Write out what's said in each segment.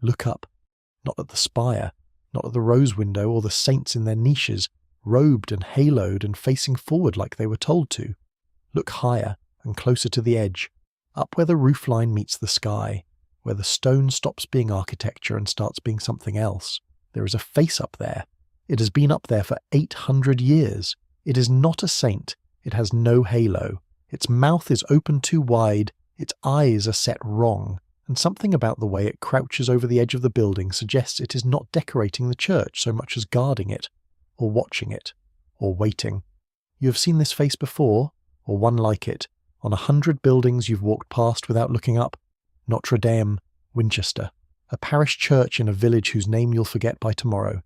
Look up, not at the spire, not at the rose window or the saints in their niches, robed and haloed and facing forward like they were told to. Look higher and closer to the edge, up where the roof line meets the sky, where the stone stops being architecture and starts being something else. There is a face up there. It has been up there for 800 years. It is not a saint. It has no halo. Its mouth is open too wide. Its eyes are set wrong. And something about the way it crouches over the edge of the building suggests it is not decorating the church so much as guarding it, or watching it, or waiting. You have seen this face before, or one like it, on 100 buildings you've walked past without looking up. Notre-Dame, Winchester, a parish church in a village whose name you'll forget by tomorrow.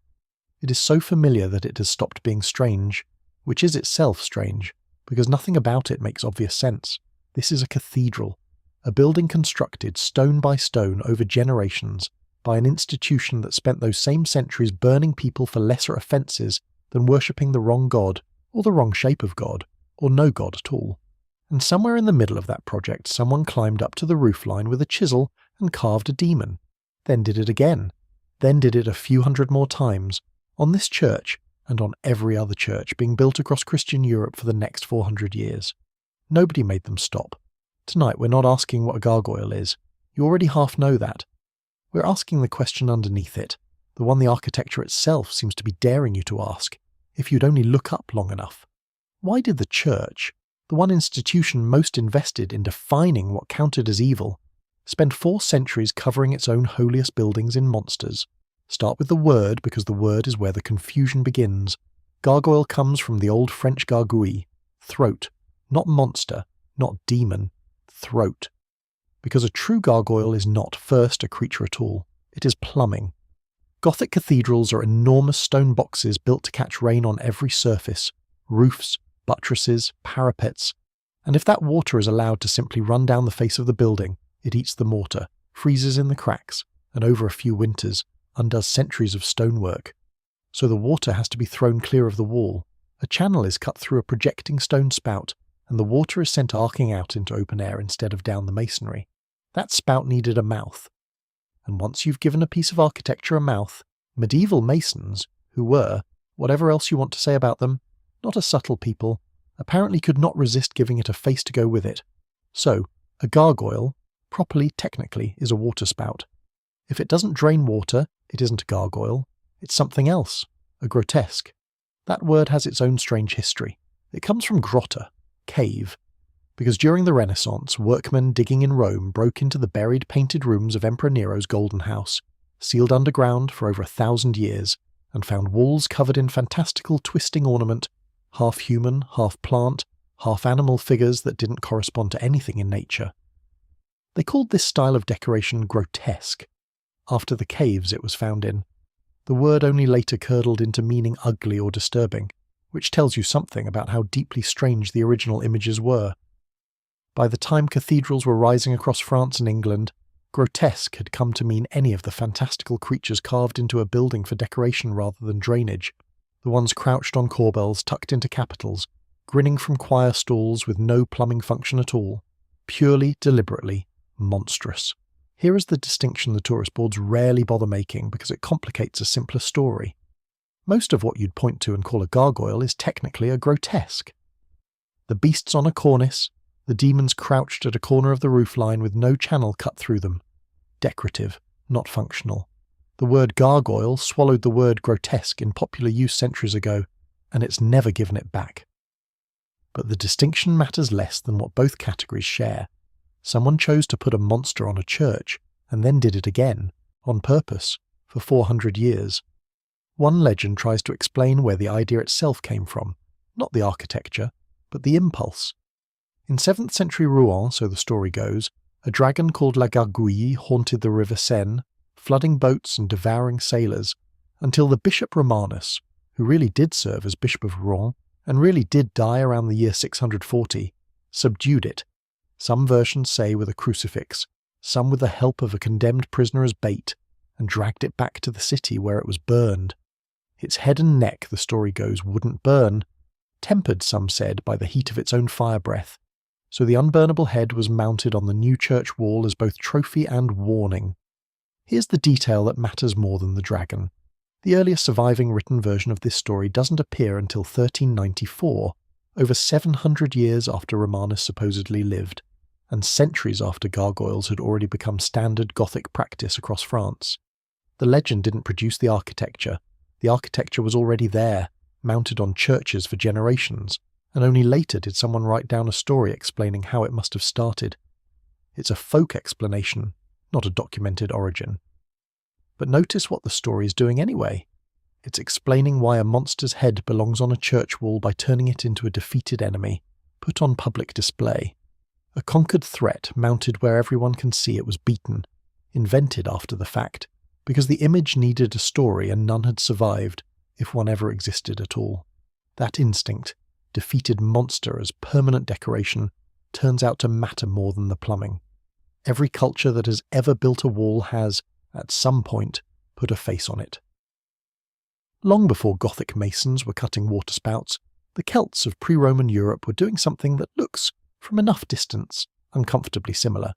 It is so familiar that it has stopped being strange, which is itself strange, because nothing about it makes obvious sense. This is a cathedral, a building constructed stone by stone over generations by an institution that spent those same centuries burning people for lesser offences than worshipping the wrong god, or the wrong shape of god, or no god at all. And somewhere in the middle of that project someone climbed up to the roofline with a chisel and carved a demon, then did it again, then did it a few hundred more times, on this church and on every other church being built across Christian Europe for the next 400 years. Nobody made them stop. Tonight we're not asking what a gargoyle is. You already half know that. We're asking the question underneath it, the one the architecture itself seems to be daring you to ask, if you'd only look up long enough. Why did the church, the one institution most invested in defining what counted as evil, spend 4 centuries covering its own holiest buildings in monsters? Start with the word, because the word is where the confusion begins. Gargoyle comes from the old French gargouille, throat, not monster, not demon, throat. Because a true gargoyle is not first a creature at all, it is plumbing. Gothic cathedrals are enormous stone boxes built to catch rain on every surface, roofs, buttresses, parapets, and if that water is allowed to simply run down the face of the building, it eats the mortar, freezes in the cracks, and over a few winters, undoes centuries of stonework. So the water has to be thrown clear of the wall. A channel is cut through a projecting stone spout, and the water is sent arcing out into open air instead of down the masonry. That spout needed a mouth. And once you've given a piece of architecture a mouth, medieval masons, who were, whatever else you want to say about them, not a subtle people, apparently could not resist giving it a face to go with it. So, a gargoyle, properly, technically, is a waterspout. If it doesn't drain water, it isn't a gargoyle. It's something else, a grotesque. That word has its own strange history. It comes from grotta, cave, because during the Renaissance, workmen digging in Rome broke into the buried painted rooms of Emperor Nero's Golden House, sealed underground for over 1,000 years, and found walls covered in fantastical twisting ornament, half human, half plant, half animal figures that didn't correspond to anything in nature. They called this style of decoration grotesque, after the caves it was found in. The word only later curdled into meaning ugly or disturbing, which tells you something about how deeply strange the original images were. By the time cathedrals were rising across France and England, grotesque had come to mean any of the fantastical creatures carved into a building for decoration rather than drainage, the ones crouched on corbels tucked into capitals, grinning from choir stalls with no plumbing function at all, purely, deliberately, monstrous. Here is the distinction the tourist boards rarely bother making because it complicates a simpler story. Most of what you'd point to and call a gargoyle is technically a grotesque. The beasts on a cornice, the demons crouched at a corner of the roofline with no channel cut through them. Decorative, not functional. The word gargoyle swallowed the word grotesque in popular use centuries ago, and it's never given it back. But the distinction matters less than what both categories share. Someone chose to put a monster on a church, and then did it again, on purpose, for 400 years. One legend tries to explain where the idea itself came from, not the architecture, but the impulse. In 7th century Rouen, so the story goes, a dragon called La Gargouille haunted the river Seine, flooding boats and devouring sailors, until the Bishop Romanus, who really did serve as Bishop of Rouen, and really did die around the year 640, subdued it. Some versions say with a crucifix, some with the help of a condemned prisoner as bait, and dragged it back to the city where it was burned. Its head and neck, the story goes, wouldn't burn, tempered, some said, by the heat of its own fire breath, so the unburnable head was mounted on the new church wall as both trophy and warning. Here's the detail that matters more than the dragon. The earliest surviving written version of this story doesn't appear until 1394, over 700 years after Romanus supposedly lived, and centuries after gargoyles had already become standard Gothic practice across France. The legend didn't produce the architecture was already there, mounted on churches for generations, and only later did someone write down a story explaining how it must have started. It's a folk explanation, not a documented origin. But notice what the story is doing anyway. It's explaining why a monster's head belongs on a church wall by turning it into a defeated enemy, put on public display. A conquered threat mounted where everyone can see it was beaten, invented after the fact, because the image needed a story and none had survived, if one ever existed at all. That instinct, defeated monster as permanent decoration, turns out to matter more than the plumbing. Every culture that has ever built a wall has, at some point, put a face on it. Long before Gothic masons were cutting waterspouts, the Celts of pre-Roman Europe were doing something that looks, from enough distance, uncomfortably similar.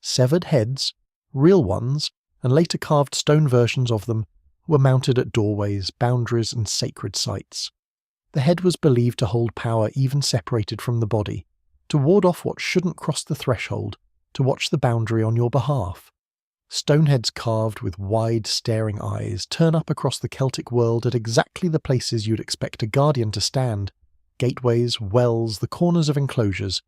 Severed heads, real ones, and later carved stone versions of them, were mounted at doorways, boundaries, and sacred sites. The head was believed to hold power even separated from the body, to ward off what shouldn't cross the threshold, to watch the boundary on your behalf. Stone heads carved with wide, staring eyes turn up across the Celtic world at exactly the places you'd expect a guardian to stand: gateways, wells, the corners of enclosures.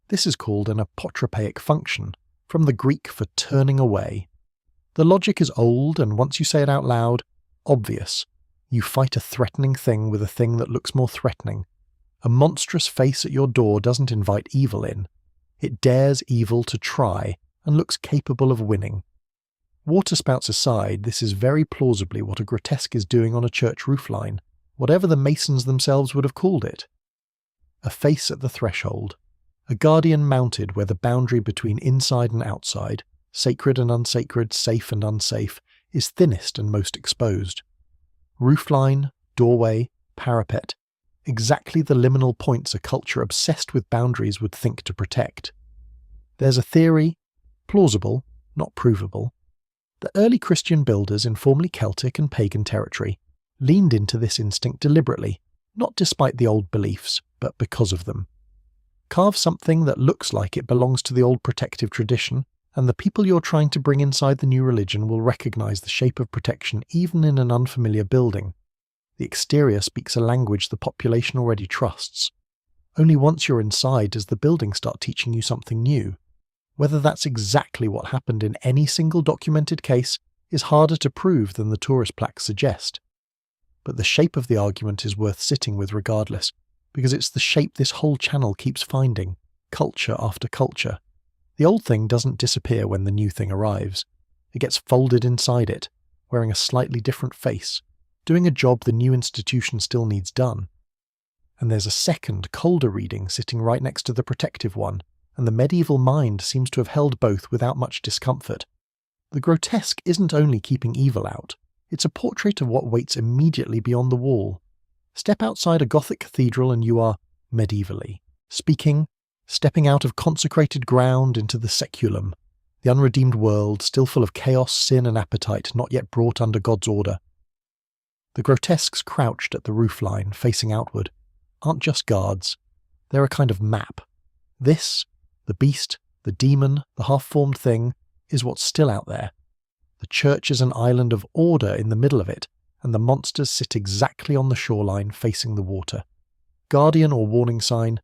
This is called an apotropaic function, from the Greek for turning away. The logic is old, and once you say it out loud, obvious. You fight a threatening thing with a thing that looks more threatening. A monstrous face at your door doesn't invite evil in. It dares evil to try, and looks capable of winning. Waterspouts aside, this is very plausibly what a grotesque is doing on a church roofline, whatever the masons themselves would have called it. A face at the threshold. A guardian mounted where the boundary between inside and outside, sacred and unsacred, safe and unsafe, is thinnest and most exposed. Roofline, doorway, parapet, exactly the liminal points a culture obsessed with boundaries would think to protect. There's a theory, plausible, not provable. The early Christian builders in formerly Celtic and pagan territory leaned into this instinct deliberately, not despite the old beliefs, but because of them. Carve something that looks like it belongs to the old protective tradition, and the people you're trying to bring inside the new religion will recognize the shape of protection even in an unfamiliar building. The exterior speaks a language the population already trusts. Only once you're inside does the building start teaching you something new. Whether that's exactly what happened in any single documented case is harder to prove than the tourist plaques suggest. But the shape of the argument is worth sitting with regardless, because it's the shape this whole channel keeps finding, culture after culture. The old thing doesn't disappear when the new thing arrives. It gets folded inside it, wearing a slightly different face, doing a job the new institution still needs done. And there's a second, colder reading sitting right next to the protective one, and the medieval mind seems to have held both without much discomfort. The grotesque isn't only keeping evil out, it's a portrait of what waits immediately beyond the wall. Step outside a Gothic cathedral and you are, medievally, speaking, stepping out of consecrated ground into the seculum, the unredeemed world still full of chaos, sin and appetite not yet brought under God's order. The grotesques crouched at the roofline, facing outward, aren't just guards. They're a kind of map. This, the beast, the demon, the half-formed thing, is what's still out there. The church is an island of order in the middle of it, and the monsters sit exactly on the shoreline facing the water. Guardian or warning sign,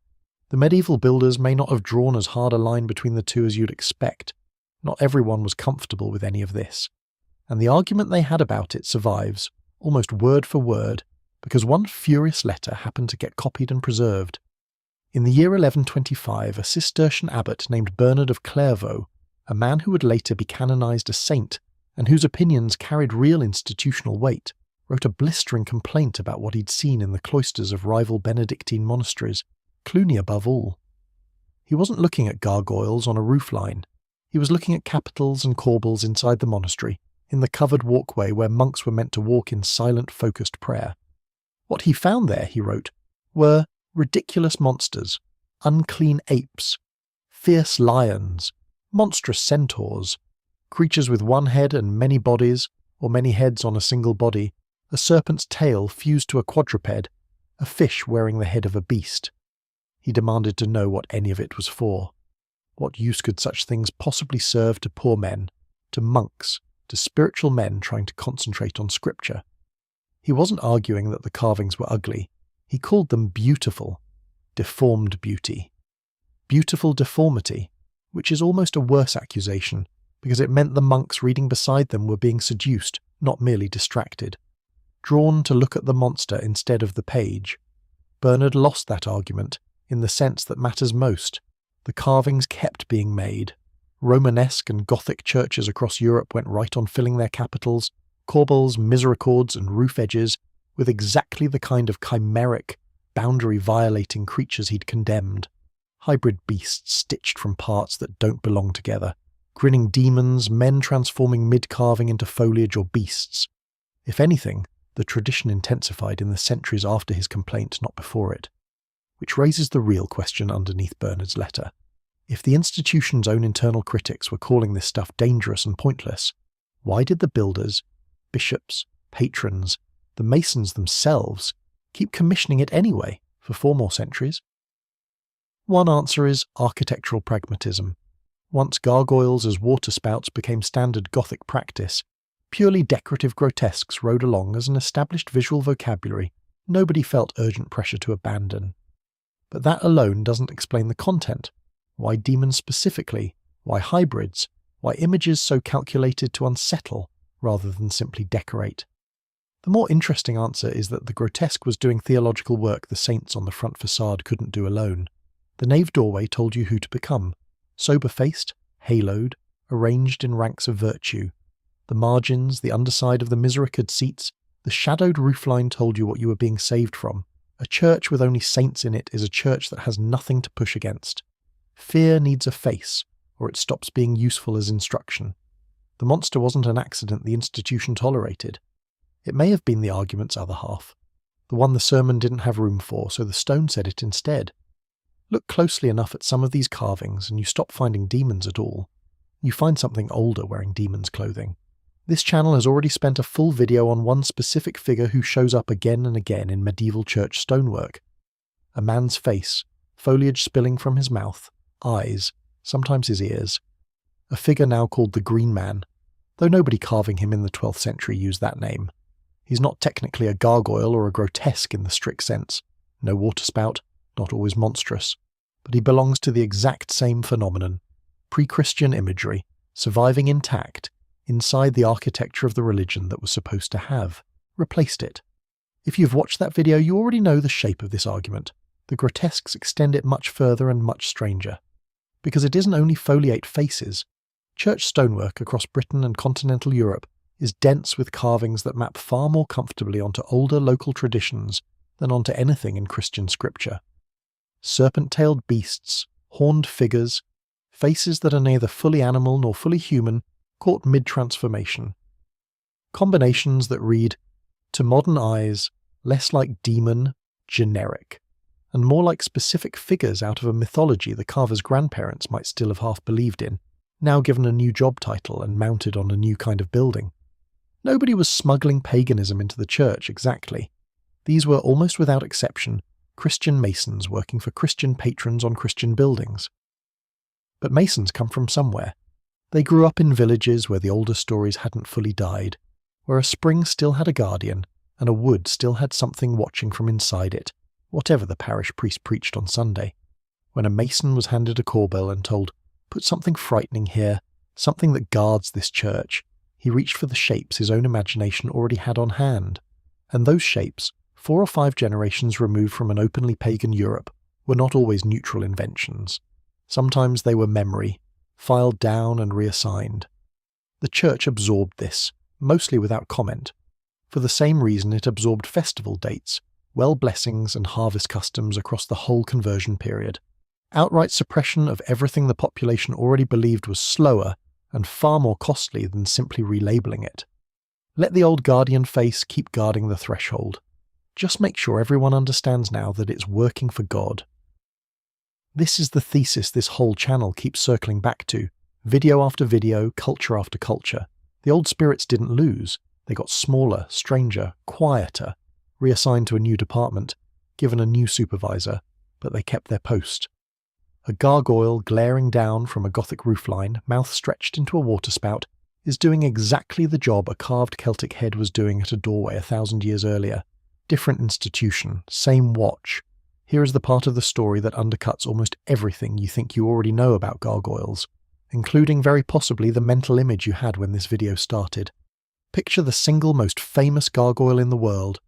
the medieval builders may not have drawn as hard a line between the two as you'd expect. Not everyone was comfortable with any of this. And the argument they had about it survives, almost word for word, because one furious letter happened to get copied and preserved. In the year 1125, a Cistercian abbot named Bernard of Clairvaux, a man who would later be canonized a saint, and whose opinions carried real institutional weight, wrote a blistering complaint about what he'd seen in the cloisters of rival Benedictine monasteries, Cluny above all. He wasn't looking at gargoyles on a roofline. He was looking at capitals and corbels inside the monastery, in the covered walkway where monks were meant to walk in silent, focused prayer. What he found there, he wrote, were ridiculous monsters, unclean apes, fierce lions, monstrous centaurs, Creatures with one head and many bodies, or many heads on a single body, a serpent's tail fused to a quadruped, a fish wearing the head of a beast. He demanded to know what any of it was for. What use could such things possibly serve to poor men, to monks, to spiritual men trying to concentrate on scripture? He wasn't arguing that the carvings were ugly. He called them beautiful. Deformed beauty. Beautiful deformity, which is almost a worse accusation, because it meant the monks reading beside them were being seduced, not merely distracted. Drawn to look at the monster instead of the page. Bernard lost that argument, in the sense that matters most. The carvings kept being made. Romanesque and Gothic churches across Europe went right on filling their capitals, corbels, misericords and roof edges, with exactly the kind of chimeric, boundary-violating creatures he'd condemned. Hybrid beasts stitched from parts that don't belong together. Grinning demons, men transforming mid-carving into foliage or beasts. If anything, the tradition intensified in the centuries after his complaint, not before it. Which raises the real question underneath Bernard's letter. If the institution's own internal critics were calling this stuff dangerous and pointless, why did the builders, bishops, patrons, the masons themselves, keep commissioning it anyway for 4 more centuries? One answer is architectural pragmatism. Once gargoyles as waterspouts became standard Gothic practice, purely decorative grotesques rode along as an established visual vocabulary nobody felt urgent pressure to abandon. But that alone doesn't explain the content. Why demons specifically? Why hybrids? Why images so calculated to unsettle rather than simply decorate? The more interesting answer is that the grotesque was doing theological work the saints on the front facade couldn't do alone. The nave doorway told you who to become. Sober-faced, haloed, arranged in ranks of virtue. The margins, the underside of the misericorde seats, the shadowed roofline told you what you were being saved from. A church with only saints in it is a church that has nothing to push against. Fear needs a face, or it stops being useful as instruction. The monster wasn't an accident the institution tolerated. It may have been the argument's other half, the one the sermon didn't have room for, so the stone said it instead. Look closely enough at some of these carvings and you stop finding demons at all. You find something older wearing demon's clothing. This channel has already spent a full video on one specific figure who shows up again and again in medieval church stonework. A man's face, foliage spilling from his mouth, eyes, sometimes his ears. A figure now called the Green Man, though nobody carving him in the 12th century used that name. He's not technically a gargoyle or a grotesque in the strict sense. No waterspout, not always monstrous. But he belongs to the exact same phenomenon. Pre-Christian imagery, surviving intact, inside the architecture of the religion that was supposed to have replaced it. If you've watched that video, you already know the shape of this argument. The grotesques extend it much further and much stranger. Because it isn't only foliate faces. Church stonework across Britain and continental Europe is dense with carvings that map far more comfortably onto older local traditions than onto anything in Christian scripture. Serpent-tailed beasts, horned figures, faces that are neither fully animal nor fully human, caught mid-transformation. Combinations that read, to modern eyes, less like demon, generic, and more like specific figures out of a mythology the carver's grandparents might still have half believed in, now given a new job title and mounted on a new kind of building. Nobody was smuggling paganism into the church exactly. These were, almost without exception, Christian masons working for Christian patrons on Christian buildings. But masons come from somewhere. They grew up in villages where the older stories hadn't fully died, where a spring still had a guardian, and a wood still had something watching from inside it, whatever the parish priest preached on Sunday. When a mason was handed a corbel and told, put something frightening here, something that guards this church, he reached for the shapes his own imagination already had on hand. And those shapes, 4 or 5 generations removed from an openly pagan Europe, were not always neutral inventions. Sometimes they were memory, filed down and reassigned. The church absorbed this, mostly without comment, for the same reason it absorbed festival dates, well blessings and harvest customs across the whole conversion period. Outright suppression of everything the population already believed was slower and far more costly than simply relabeling it. Let the old guardian face keep guarding the threshold. Just make sure everyone understands now that it's working for God. This is the thesis this whole channel keeps circling back to, Video after video, culture after culture. The old spirits didn't lose. They got smaller, stranger, quieter, reassigned to a new department, given a new supervisor, but they kept their post. A gargoyle glaring down from a Gothic roofline, mouth stretched into a waterspout, is doing exactly the job a carved Celtic head was doing at a doorway 1,000 years earlier. Different institution, same watch. Here is the part of the story that undercuts almost everything you think you already know about gargoyles, including very possibly the mental image you had when this video started. Picture the single most famous gargoyle in the world,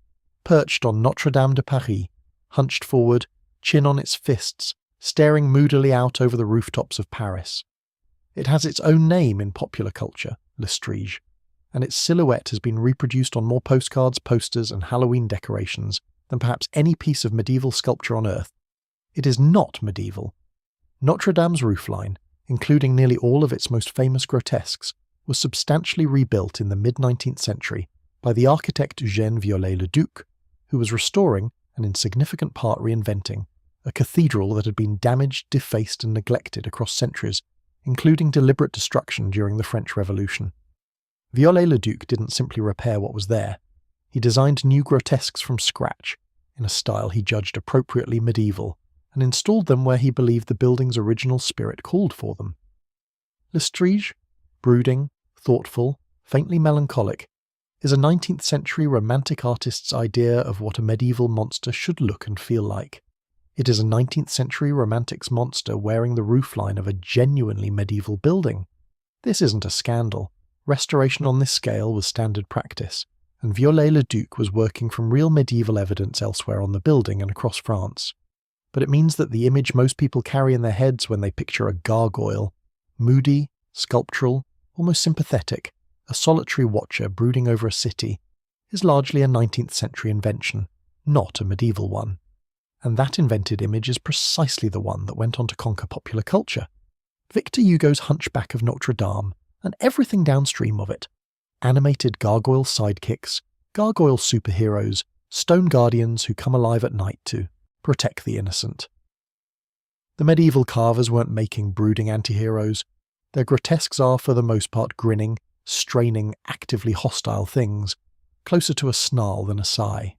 perched on Notre-Dame de Paris, hunched forward, chin on its fists, staring moodily out over the rooftops of Paris. It has its own name in popular culture, Lestrige, and its silhouette has been reproduced on more postcards, posters, and Halloween decorations than perhaps any piece of medieval sculpture on Earth. It is not medieval. Notre-Dame's roofline, including nearly all of its most famous grotesques, was substantially rebuilt in the mid-19th century by the architect Eugène Viollet-le-Duc, who was restoring, and in significant part reinventing, a cathedral that had been damaged, defaced, and neglected across centuries, including deliberate destruction during the French Revolution. Viollet-le-Duc didn't simply repair what was there. He designed new grotesques from scratch, in a style he judged appropriately medieval, and installed them where he believed the building's original spirit called for them. Lestrige, brooding, thoughtful, faintly melancholic, is a 19th century romantic artist's idea of what a medieval monster should look and feel like. It is a 19th century romantic's monster wearing the roofline of a genuinely medieval building. This isn't a scandal. Restoration on this scale was standard practice, and Viollet-le-Duc was working from real medieval evidence elsewhere on the building and across France. But it means that the image most people carry in their heads when they picture a gargoyle, moody, sculptural, almost sympathetic, a solitary watcher brooding over a city, is largely a 19th century invention, not a medieval one. And that invented image is precisely the one that went on to conquer popular culture. Victor Hugo's Hunchback of Notre-Dame, and everything downstream of it. Animated gargoyle sidekicks, gargoyle superheroes, stone guardians who come alive at night to protect the innocent. The medieval carvers weren't making brooding antiheroes. Their grotesques are, for the most part, grinning, straining, actively hostile things, closer to a snarl than a sigh.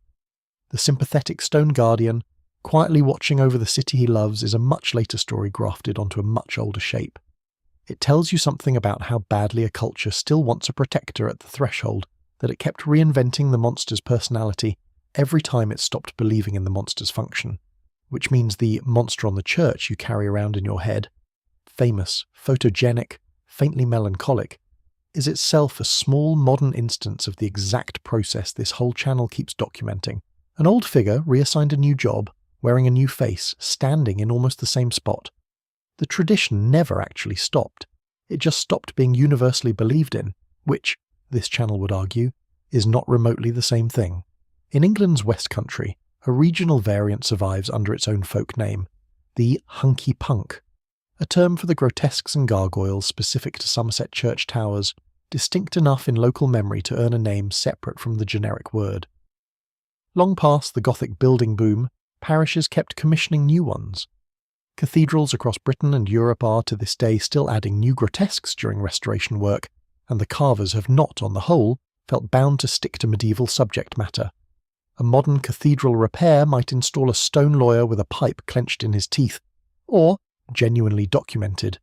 The sympathetic stone guardian, quietly watching over the city he loves, is a much later story grafted onto a much older shape. It tells you something about how badly a culture still wants a protector at the threshold, that it kept reinventing the monster's personality every time it stopped believing in the monster's function, which means the monster on the church you carry around in your head, famous, photogenic, faintly melancholic, is itself a small modern instance of the exact process this whole channel keeps documenting. An old figure reassigned a new job, wearing a new face, standing in almost the same spot. The tradition never actually stopped. It just stopped being universally believed in, which, this channel would argue, is not remotely the same thing. In England's West Country, a regional variant survives under its own folk name, the hunky punk, a term for the grotesques and gargoyles specific to Somerset church towers, distinct enough in local memory to earn a name separate from the generic word. Long past the Gothic building boom, parishes kept commissioning new ones. Cathedrals across Britain and Europe are to this day still adding new grotesques during restoration work, and the carvers have not, on the whole, felt bound to stick to medieval subject matter. A modern cathedral repair might install a stone lawyer with a pipe clenched in his teeth, or, genuinely documented,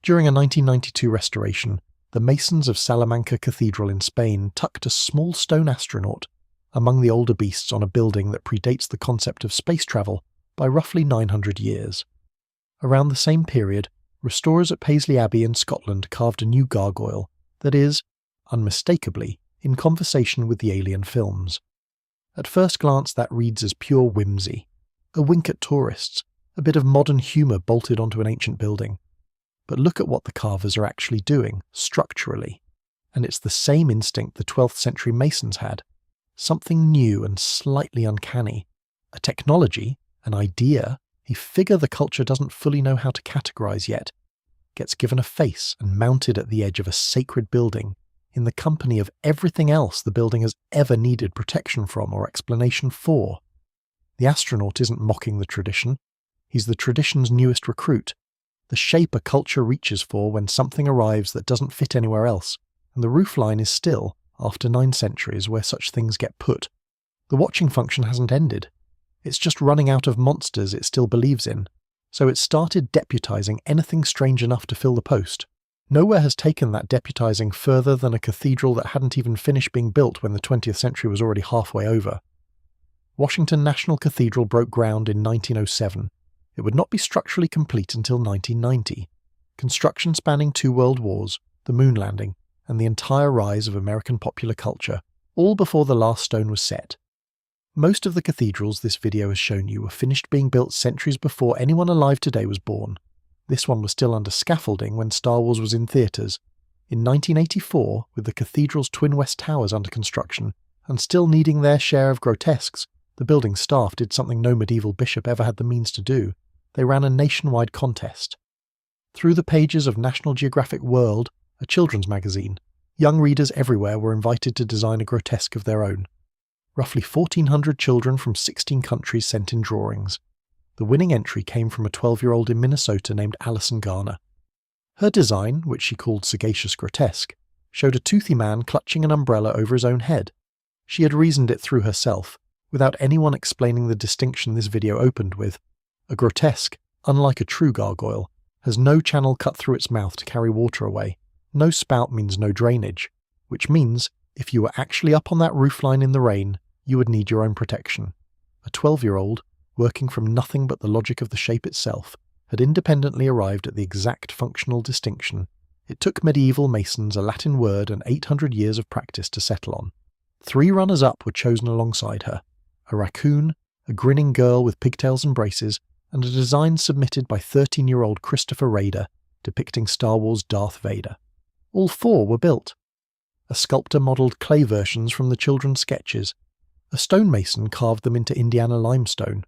during a 1992 restoration, the masons of Salamanca Cathedral in Spain tucked a small stone astronaut among the older beasts on a building that predates the concept of space travel by roughly 900 years. Around the same period, restorers at Paisley Abbey in Scotland carved a new gargoyle that is, unmistakably, in conversation with the Alien films. At first glance that reads as pure whimsy, a wink at tourists, a bit of modern humour bolted onto an ancient building. But look at what the carvers are actually doing, structurally, and it's the same instinct the 12th century masons had. Something new and slightly uncanny. A technology, an idea, a figure the culture doesn't fully know how to categorise yet, gets given a face and mounted at the edge of a sacred building, in the company of everything else the building has ever needed protection from or explanation for. The astronaut isn't mocking the tradition. He's the tradition's newest recruit, the shape a culture reaches for when something arrives that doesn't fit anywhere else, and the roofline is still, after 9 centuries, where such things get put. The watching function hasn't ended. It's just running out of monsters it still believes in, so it started deputizing anything strange enough to fill the post. Nowhere has taken that deputizing further than a cathedral that hadn't even finished being built when the 20th century was already halfway over. Washington National Cathedral broke ground in 1907. It would not be structurally complete until 1990. Construction spanning 2 world wars, the moon landing, and the entire rise of American popular culture, all before the last stone was set. Most of the cathedrals this video has shown you were finished being built centuries before anyone alive today was born. This one was still under scaffolding when Star Wars was in theatres. In 1984, with the cathedral's twin west towers under construction, and still needing their share of grotesques, the building staff did something no medieval bishop ever had the means to do. They ran a nationwide contest. Through the pages of National Geographic World, a children's magazine, young readers everywhere were invited to design a grotesque of their own. Roughly 1,400 children from 16 countries sent in drawings. The winning entry came from a 12-year-old in Minnesota named Alison Garner. Her design, which she called Sagacious Grotesque, showed a toothy man clutching an umbrella over his own head. She had reasoned it through herself, without anyone explaining the distinction this video opened with. A grotesque, unlike a true gargoyle, has no channel cut through its mouth to carry water away. No spout means no drainage, which means if you were actually up on that roofline in the rain, you would need your own protection. A 12-year-old, working from nothing but the logic of the shape itself, had independently arrived at the exact functional distinction. It took medieval masons a Latin word and 800 years of practice to settle on. 3 runners-up were chosen alongside her: a raccoon, a grinning girl with pigtails and braces, and a design submitted by 13-year-old Christopher Rader, depicting Star Wars Darth Vader. All 4 were built. A sculptor modelled clay versions from the children's sketches. A stonemason carved them into Indiana limestone.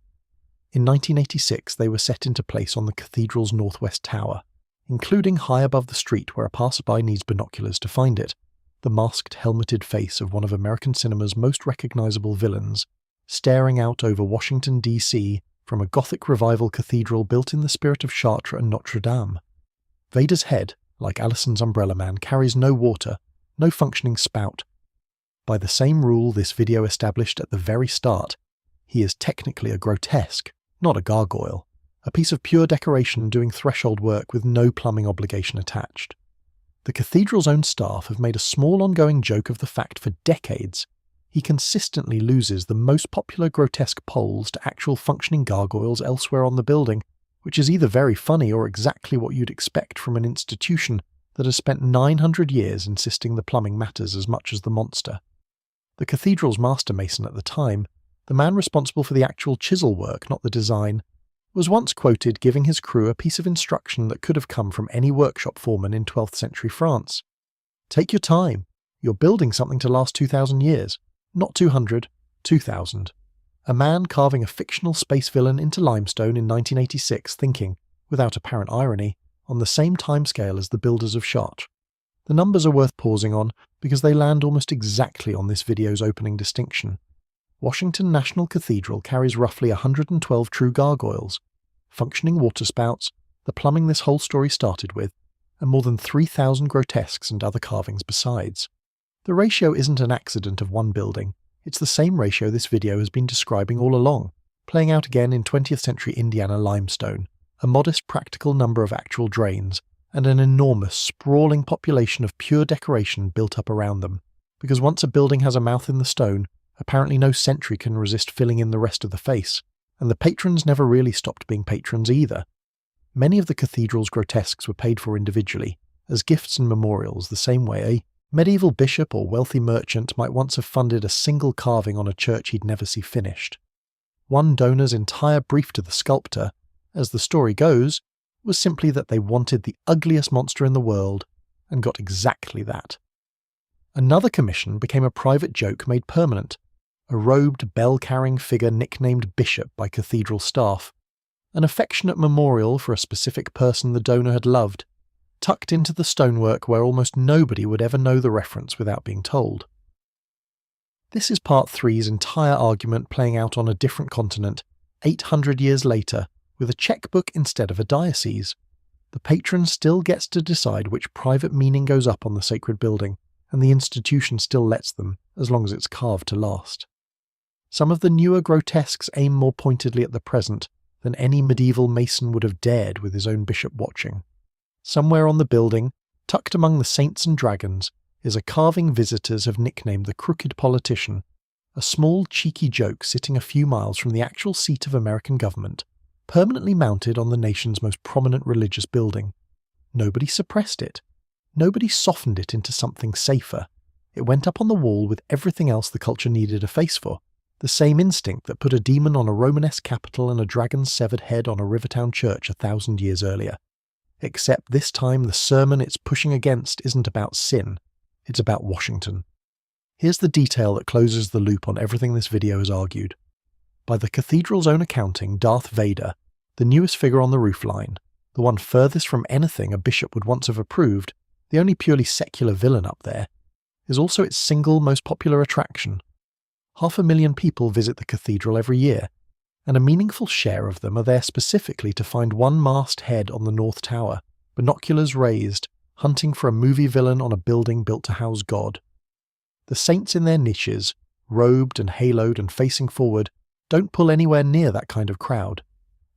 In 1986 they were set into place on the cathedral's northwest tower, including high above the street where a passerby needs binoculars to find it, the masked, helmeted face of one of American cinema's most recognisable villains, staring out over Washington, D.C. from a Gothic revival cathedral built in the spirit of Chartres and Notre-Dame. Vader's head, like Alison's umbrella man, carries no water, no functioning spout. By the same rule this video established at the very start, he is technically a grotesque, not a gargoyle, a piece of pure decoration doing threshold work with no plumbing obligation attached. The cathedral's own staff have made a small ongoing joke of the fact for decades he consistently loses the most popular grotesque poles to actual functioning gargoyles elsewhere on the building, which is either very funny or exactly what you'd expect from an institution that has spent 900 years insisting the plumbing matters as much as the monster. The cathedral's master mason at the time, the man responsible for the actual chisel work, not the design, was once quoted giving his crew a piece of instruction that could have come from any workshop foreman in 12th century France. Take your time. You're building something to last 2,000 years. Not 200, 2,000. A man carving a fictional space villain into limestone in 1986 thinking, without apparent irony, on the same timescale as the builders of Chartres. The numbers are worth pausing on because they land almost exactly on this video's opening distinction. Washington National Cathedral carries roughly 112 true gargoyles, functioning waterspouts, the plumbing this whole story started with, and more than 3,000 grotesques and other carvings besides. The ratio isn't an accident of one building, it's the same ratio this video has been describing all along, playing out again in 20th century Indiana limestone, a modest practical number of actual drains, and an enormous, sprawling population of pure decoration built up around them, because once a building has a mouth in the stone, apparently no sentry can resist filling in the rest of the face, and the patrons never really stopped being patrons either. Many of the cathedral's grotesques were paid for individually, as gifts and memorials, the same way a medieval bishop or wealthy merchant might once have funded a single carving on a church he'd never see finished. One donor's entire brief to the sculptor, as the story goes, was simply that they wanted the ugliest monster in the world, and got exactly that. Another commission became a private joke made permanent, a robed, bell-carrying figure nicknamed Bishop by cathedral staff, an affectionate memorial for a specific person the donor had loved, tucked into the stonework where almost nobody would ever know the reference without being told. This is part 3's entire argument playing out on a different continent, 800 years later, with a checkbook instead of a diocese. The patron still gets to decide which private meaning goes up on the sacred building, and the institution still lets them, as long as it's carved to last. Some of the newer grotesques aim more pointedly at the present than any medieval mason would have dared with his own bishop watching. Somewhere on the building, tucked among the saints and dragons, is a carving visitors have nicknamed the Crooked Politician, a small cheeky joke sitting a few miles from the actual seat of American government, permanently mounted on the nation's most prominent religious building. Nobody suppressed it. Nobody softened it into something safer. It went up on the wall with everything else the culture needed a face for. The same instinct that put a demon on a Romanesque capital and a dragon's severed head on a Rivertown church 1,000 years earlier. Except this time the sermon it's pushing against isn't about sin, it's about Washington. Here's the detail that closes the loop on everything this video has argued. By the cathedral's own accounting, Darth Vader, the newest figure on the roofline, the one furthest from anything a bishop would once have approved, the only purely secular villain up there, is also its single most popular attraction. 500,000 people visit the cathedral every year, and a meaningful share of them are there specifically to find one masked head on the North Tower, binoculars raised, hunting for a movie villain on a building built to house God. The saints in their niches, robed and haloed and facing forward, don't pull anywhere near that kind of crowd.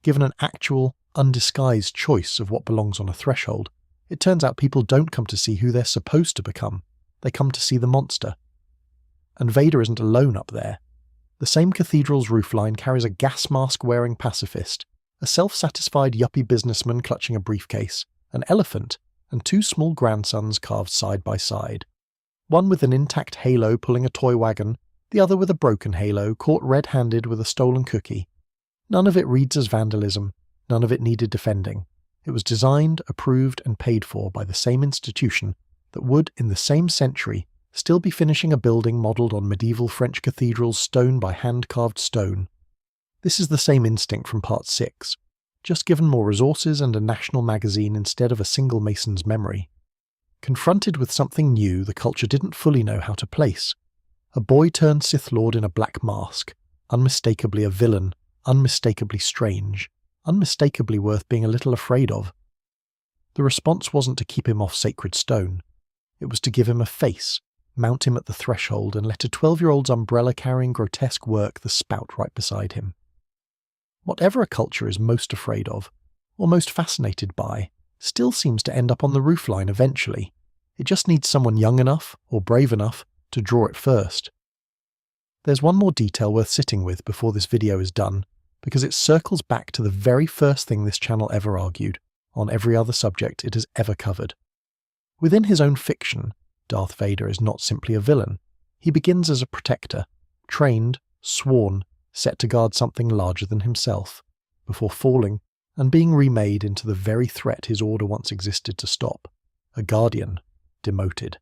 Given an actual, undisguised choice of what belongs on a threshold, it turns out people don't come to see who they're supposed to become. They come to see the monster. And Vader isn't alone up there. The same cathedral's roofline carries a gas mask-wearing pacifist, a self-satisfied yuppie businessman clutching a briefcase, an elephant, and two small grandsons carved side by side. One with an intact halo pulling a toy wagon, the other with a broken halo caught red-handed with a stolen cookie. None of it reads as vandalism, none of it needed defending. It was designed, approved, and paid for by the same institution that would, in the same century, still be finishing a building modelled on medieval French cathedrals stone by hand-carved stone. This is the same instinct from Part 6, just given more resources and a national magazine instead of a single mason's memory. Confronted with something new the culture didn't fully know how to place. A boy-turned Sith Lord in a black mask, unmistakably a villain, unmistakably strange, unmistakably worth being a little afraid of. The response wasn't to keep him off sacred stone. It was to give him a face, mount him at the threshold, and let a 12-year-old's umbrella-carrying grotesque work the spout right beside him. Whatever a culture is most afraid of, or most fascinated by, still seems to end up on the roofline eventually. It just needs someone young enough, or brave enough, to draw it first. There's one more detail worth sitting with before this video is done, because it circles back to the very first thing this channel ever argued, on every other subject it has ever covered. Within his own fiction, Darth Vader is not simply a villain. He begins as a protector, trained, sworn, set to guard something larger than himself, before falling and being remade into the very threat his order once existed to stop, a guardian, demoted.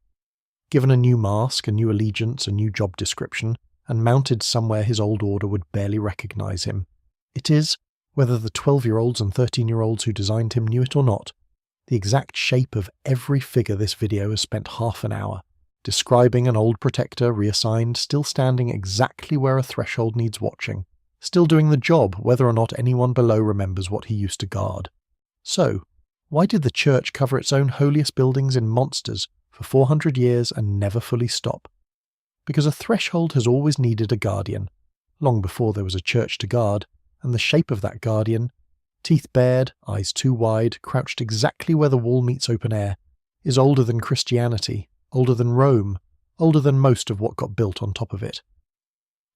Given a new mask, a new allegiance, a new job description, and mounted somewhere his old order would barely recognize him. It is, whether the 12-year-olds and 13-year-olds who designed him knew it or not, the exact shape of every figure this video has spent half an hour, describing an old protector reassigned, still standing exactly where a threshold needs watching, still doing the job whether or not anyone below remembers what he used to guard. So, why did the church cover its own holiest buildings in monsters for 400 years and never fully stop? Because a threshold has always needed a guardian, long before there was a church to guard, and the shape of that guardian, teeth bared, eyes too wide, crouched exactly where the wall meets open air, is older than Christianity, older than Rome, older than most of what got built on top of it.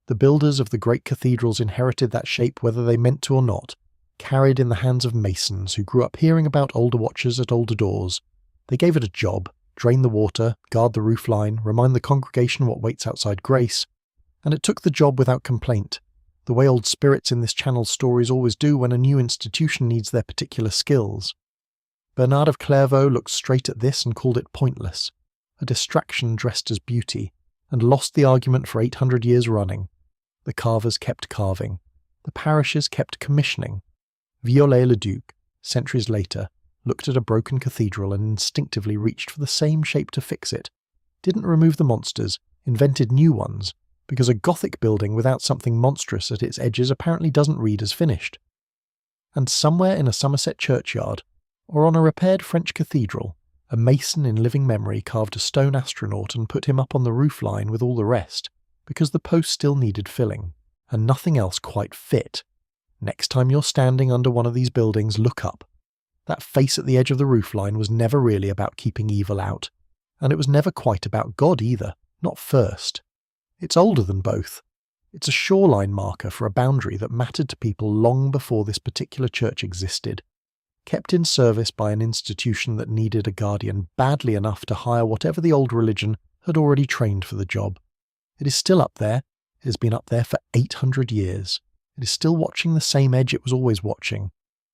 The builders of the great cathedrals inherited that shape whether they meant to or not, carried in the hands of masons who grew up hearing about older watchers at older doors. They gave it a job, drain the water, guard the roofline, remind the congregation what waits outside grace, and it took the job without complaint, the way old spirits in this channel's stories always do when a new institution needs their particular skills. Bernard of Clairvaux looked straight at this and called it pointless, a distraction dressed as beauty, and lost the argument for 800 years running. The carvers kept carving. The parishes kept commissioning. Viollet-le-Duc, centuries later, looked at a broken cathedral and instinctively reached for the same shape to fix it, didn't remove the monsters, invented new ones, because a Gothic building without something monstrous at its edges apparently doesn't read as finished. And somewhere in a Somerset churchyard, Or on a repaired French cathedral, a mason in living memory carved a stone astronaut and put him up on the roofline with all the rest, because the post still needed filling, and nothing else quite fit. Next time you're standing under one of these buildings, look up. That face at the edge of the roofline was never really about keeping evil out, and it was never quite about God either, not first. It's older than both. It's a shoreline marker for a boundary that mattered to people long before this particular church existed, kept in service by an institution that needed a guardian badly enough to hire whatever the old religion had already trained for the job. It is still up there. It has been up there for 800 years. It is still watching the same edge it was always watching.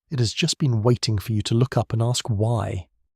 It has just been waiting for you to look up and ask why.